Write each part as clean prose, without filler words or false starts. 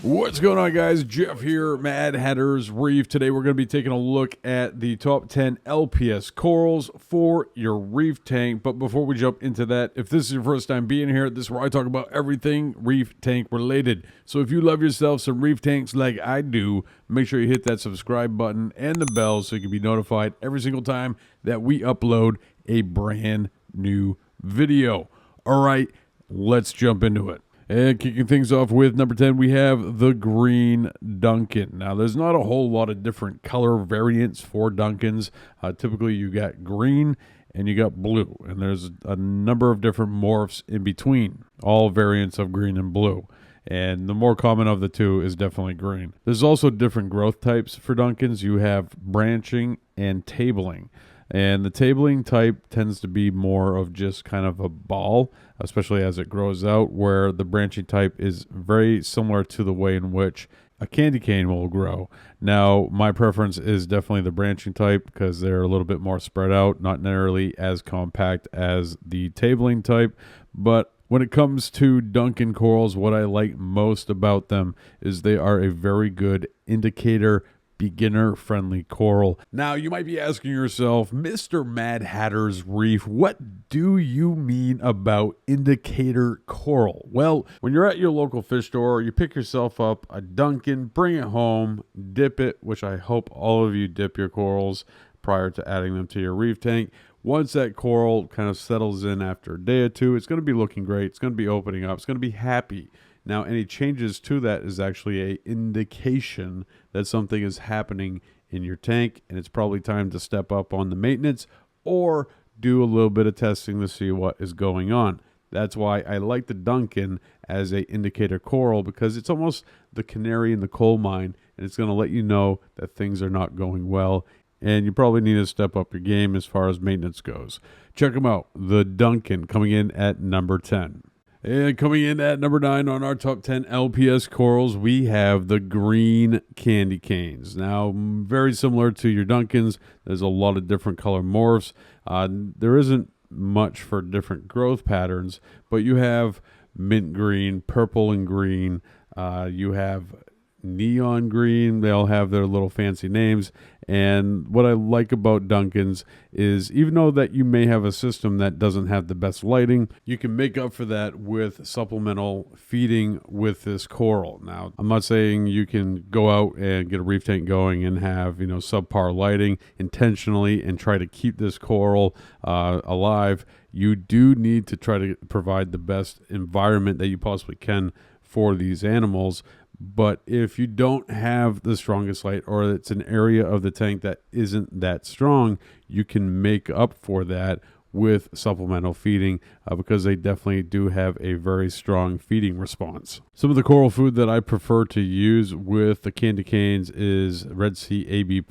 What's going on, guys? Jeff here, Mad Hatter's Reef. Today we're going to be taking a look at the top 10 LPS corals for your reef tank. But before we jump into that, if this is your first time being here, this is where I talk about everything reef tank related. So if you love yourself some reef tanks like I do, make sure you hit that subscribe button and the bell so you can be notified every single time that we upload a brand new video. All right, let's jump into it. And kicking things off with number 10, we have the green Duncan. Now, there's not a whole lot of different color variants for Duncans. Typically, you got green and you got blue. And there's a number of different morphs in between, all variants of green and blue. And the more common of the two is definitely green. There's also different growth types for Duncans. You have branching and tabling. And the tabling type tends to be more of just kind of a ball, especially as it grows out, where the branching type is very similar to the way in which a candy cane will grow. Now, my preference is definitely the branching type because they're a little bit more spread out, not nearly as compact as the tabling type. But when it comes to Duncan corals, what I like most about them is they are a very good indicator beginner-friendly coral. Now, you might be asking yourself, Mr. Mad Hatter's Reef, what do you mean about indicator coral? Well, when you're at your local fish store, you pick yourself up a Duncan, bring it home, dip it, which I hope all of you dip your corals prior to adding them to your reef tank. Once that coral kind of settles in after a day or two, it's going to be looking great. It's going to be opening up. It's going to be happy. Now, any changes to that is actually an indication that something is happening in your tank, and it's probably time to step up on the maintenance or do a little bit of testing to see what is going on. That's why I like the Duncan as an indicator coral, because it's almost the canary in the coal mine, and it's going to let you know that things are not going well, and you probably need to step up your game as far as maintenance goes. Check them out. The Duncan coming in at number 10. And coming in at number 9 on our top 10 LPS corals, we have the green candy canes. Now, very similar to your Duncans, there's a lot of different color morphs. There isn't much for different growth patterns, but you have mint green, purple and green. You have neon green. They all have their little fancy names. And what I like about Duncans is, even though that you may have a system that doesn't have the best lighting, you can make up for that with supplemental feeding with this coral. Now, I'm not saying you can go out and get a reef tank going and have, subpar lighting intentionally and try to keep this coral alive. You do need to try to provide the best environment that you possibly can for these animals. But if you don't have the strongest light, or it's an area of the tank that isn't that strong, you can make up for that with supplemental feeding because they definitely do have a very strong feeding response. Some of the coral food that I prefer to use with the candy canes is Red Sea AB+.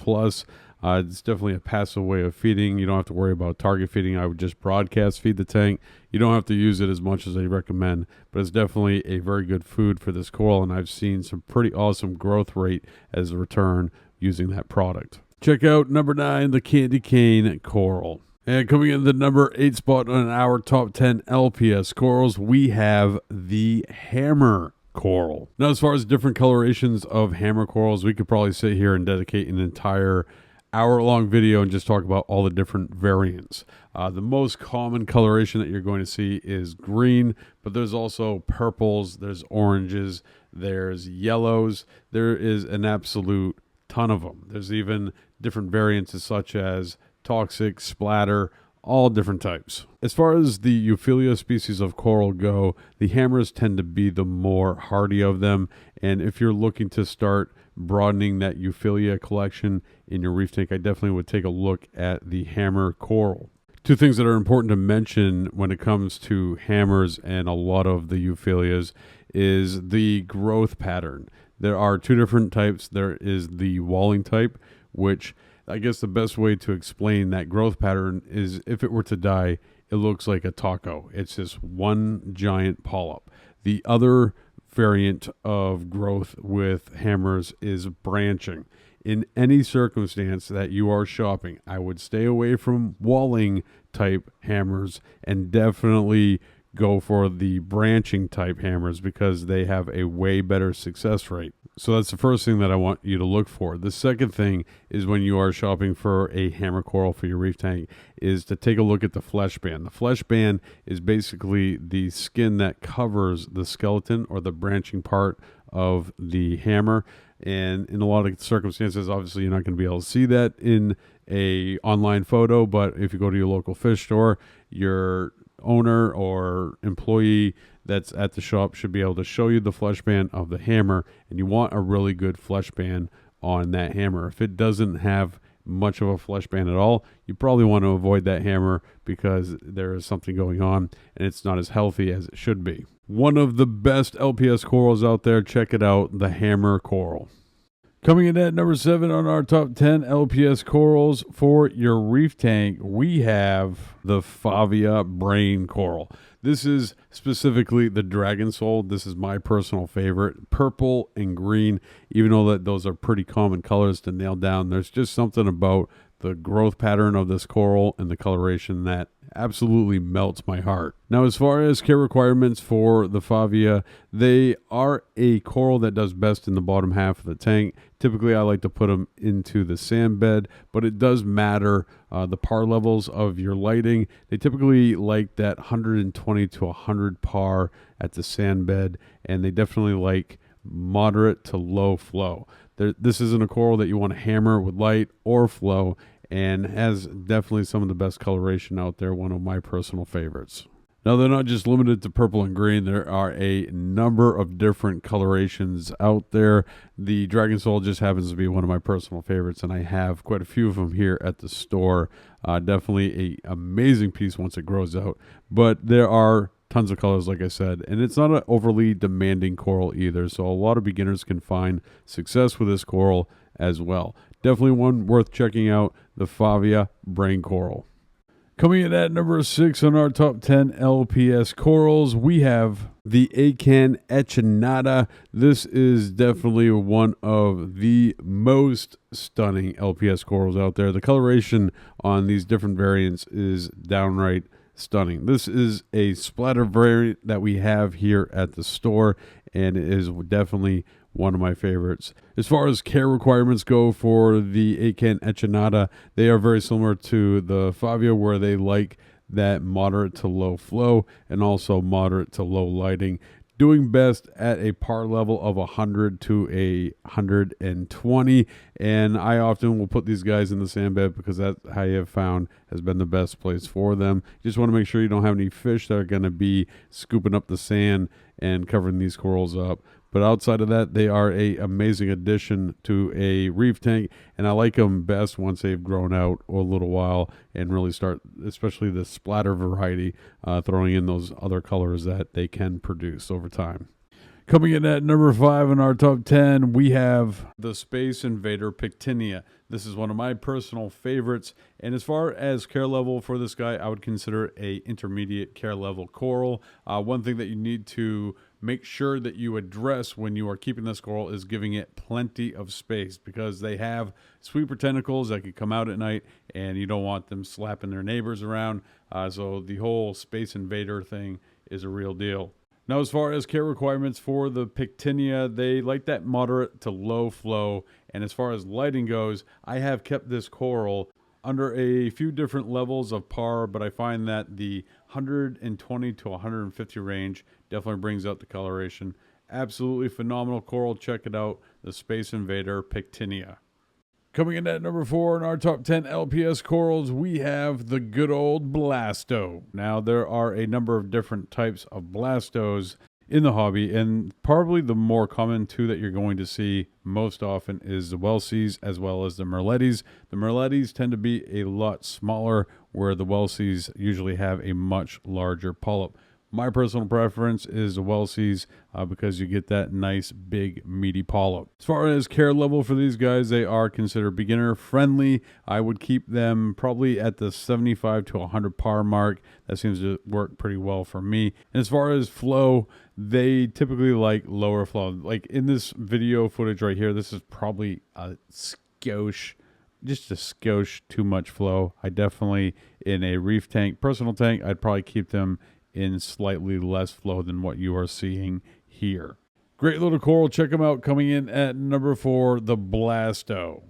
It's definitely a passive way of feeding. You don't have to worry about target feeding. I would just broadcast feed the tank. You don't have to use it as much as I recommend, but it's definitely a very good food for this coral, and I've seen some pretty awesome growth rate as a return using that product. Check out number 9, the candy cane coral. And coming in the number 8 spot on our top 10 LPS corals, we have the hammer coral. Now, as far as different colorations of hammer corals, we could probably sit here and dedicate an entire hour-long video and just talk about all the different variants. The most common coloration that you're going to see is green, but there's also purples, there's oranges, there's yellows. There is an absolute ton of them. There's even different variants such as toxic, splatter, all different types. As far as the Euphyllia species of coral go, the hammers tend to be the more hardy of them, and if you're looking to start broadening that Euphyllia collection in your reef tank, I definitely would take a look at the hammer coral. Two things that are important to mention when it comes to hammers and a lot of the Euphyllias is the growth pattern. There are two different types. There is the walling type, which I guess the best way to explain that growth pattern is if it were to die, it looks like a taco. It's just one giant polyp. The other variant of growth with hammers is branching. In any circumstance that you are shopping, I would stay away from walling type hammers and definitely go for the branching type hammers because they have a way better success rate. So that's the first thing that I want you to look for. The second thing is when you are shopping for a hammer coral for your reef tank is to take a look at the flesh band. The flesh band is basically the skin that covers the skeleton or the branching part of the hammer. And in a lot of circumstances, obviously you're not going to be able to see that in a online photo, but if you go to your local fish store, your owner or employee that's at the shop should be able to show you the flesh band of the hammer, and you want a really good flesh band on that hammer. If it doesn't have much of a flesh band at all, you probably want to avoid that hammer because there is something going on and it's not as healthy as it should be. One of the best LPS corals out there, check it out, the hammer coral. Coming in at number 7 on our top 10 LPS corals for your reef tank, we have the Favia Brain coral. This is specifically the Dragon Soul. This is my personal favorite. Purple and green, even though that those are pretty common colors to nail down, there's just something about the growth pattern of this coral and the coloration that absolutely melts my heart. Now, as far as care requirements for the Favia, they are a coral that does best in the bottom half of the tank. Typically, I like to put them into the sand bed, but it does matter the par levels of your lighting. They typically like that 120 to 100 par at the sand bed, and they definitely like moderate to low flow. This isn't a coral that you want to hammer with light or flow, and has definitely some of the best coloration out there, one of my personal favorites. Now, they're not just limited to purple and green. There are a number of different colorations out there. The Dragon Soul just happens to be one of my personal favorites, and I have quite a few of them here at the store. Definitely an amazing piece once it grows out, but there are tons of colors, like I said, and it's not an overly demanding coral either, so a lot of beginners can find success with this coral as well. Definitely one worth checking out, the Favia Brain coral. Coming in at number 6 on our top 10 LPS corals, we have the Aken Echinata. This is definitely one of the most stunning LPS corals out there. The coloration on these different variants is downright stunning. This is a splatter variant that we have here at the store, and it is definitely one of my favorites. As far as care requirements go for the Aken Echinata, they are very similar to the Favia, where they like that moderate to low flow and also moderate to low lighting, doing best at a par level of 100 to 120, and I often will put these guys in the sand bed because that's how I have found has been the best place for them. You just want to make sure you don't have any fish that are going to be scooping up the sand and covering these corals up. But outside of that, they are an amazing addition to a reef tank, and I like them best once they've grown out a little while and really start, especially the splatter variety, throwing in those other colors that they can produce over time. Coming in at number 5 in our top 10, we have the Space Invader Penia. This is one of my personal favorites, and as far as care level for this guy, I would consider a intermediate care level coral. One thing that you need to make sure that you address when you are keeping this coral is giving it plenty of space, because they have sweeper tentacles that could come out at night, and you don't want them slapping their neighbors around. So the whole Space Invader thing is a real deal. Now, as far as care requirements for the Penia, they like that moderate to low flow. And as far as lighting goes, I have kept this coral under a few different levels of par, but I find that the 120 to 150 range definitely brings out the coloration. Absolutely phenomenal coral. Check it out, the Space Invader Penia. Coming in at number 4 in our top 10 LPS corals, we have the good old Blasto. Now, there are a number of different types of Blastos in the hobby, and probably the more common two that you're going to see most often is the Welsies as well as the Merlettis. The Merlettis tend to be a lot smaller, where the Welsies usually have a much larger polyp. My personal preference is the Welsies because you get that nice big meaty polyp. As far as care level for these guys, they are considered beginner friendly. I would keep them probably at the 75 to 100 par mark. That seems to work pretty well for me. And as far as flow, they typically like lower flow. Like in this video footage right here, this is probably a skosh, just a skosh too much flow. I definitely, in a reef tank, personal tank, I'd probably keep them in slightly less flow than what you are seeing here. Great little coral. Check them out. Coming in at number 4, the Blasto.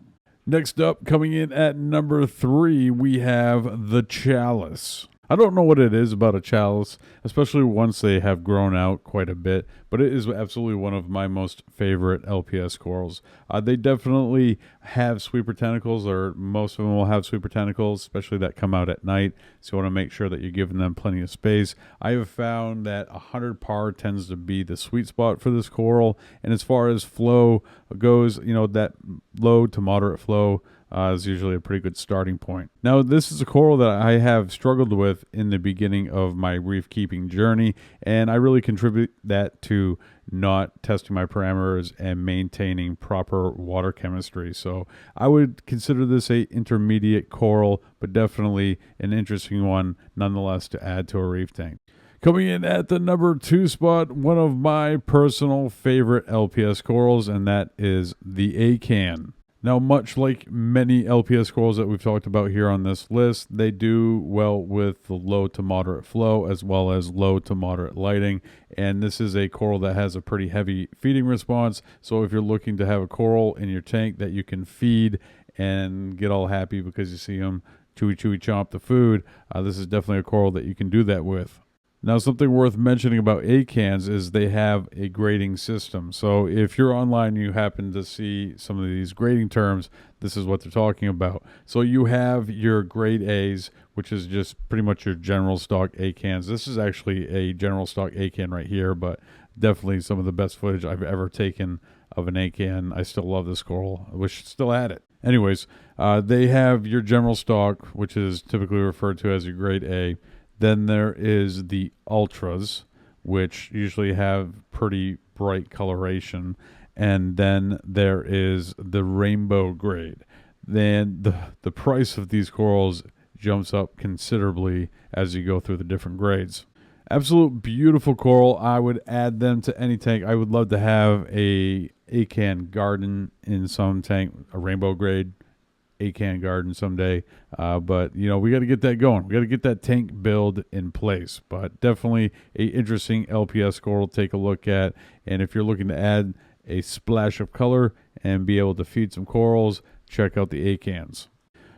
Next up, coming in at number 3, we have the Chalice. I don't know what it is about a chalice, especially once they have grown out quite a bit, but it is absolutely one of my most favorite LPS corals. They definitely have sweeper tentacles, or most of them will have sweeper tentacles, especially that come out at night, so you want to make sure that you're giving them plenty of space. I have found that 100 par tends to be the sweet spot for this coral, and as far as flow goes, that low to moderate flow is usually a pretty good starting point. Now, this is a coral that I have struggled with in the beginning of my reef keeping journey, and I really contribute that to not testing my parameters and maintaining proper water chemistry. So I would consider this a intermediate coral, but definitely an interesting one nonetheless to add to a reef tank. Coming in at the number 2 spot, one of my personal favorite LPS corals, and that is the Aken. Now, much like many LPS corals that we've talked about here on this list, they do well with the low to moderate flow as well as low to moderate lighting. And this is a coral that has a pretty heavy feeding response. So if you're looking to have a coral in your tank that you can feed and get all happy because you see them chewy chomp the food, this is definitely a coral that you can do that with. Now, something worth mentioning about Akens is they have a grading system. So if you're online and you happen to see some of these grading terms, this is what they're talking about. So you have your grade A's, which is just pretty much your general stock Akens. This is actually a general stock Aken right here, but definitely some of the best footage I've ever taken of an Aken. I still love this coral. I wish I still had it. Anyways, they have your general stock, which is typically referred to as your grade A. Then there is the ultras, which usually have pretty bright coloration. And then there is the rainbow grade. Then the price of these corals jumps up considerably as you go through the different grades. Absolute beautiful coral. I would add them to any tank. I would love to have a Aken garden in some tank, a rainbow grade Aken garden someday, but we got to get that going. We got to get that tank build in place. But definitely a interesting LPS coral to take a look at. And if you're looking to add a splash of color and be able to feed some corals, check out the Akens.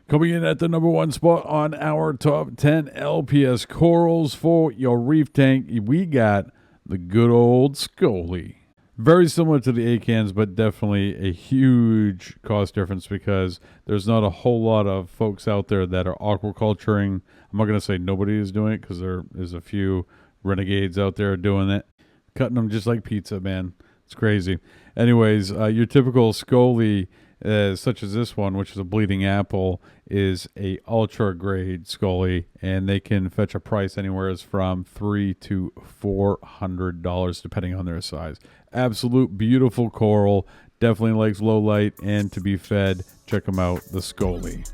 Coming in at the number 1 spot on our top 10 LPS corals for your reef tank, we got the good old Skoie. Very similar to the Akens, but definitely a huge cost difference because there's not a whole lot of folks out there that are aquaculturing. I'm not going to say nobody is doing it because there is a few renegades out there doing it. Cutting them just like pizza, man. It's crazy. Anyways, your typical Skoie, such as this one, which is a bleeding apple, is a ultra grade Skoie, and they can fetch a price anywhere from $300 to $400 depending on their size. Absolute beautiful coral, definitely likes low light and to be fed. Check them out, the Skoie.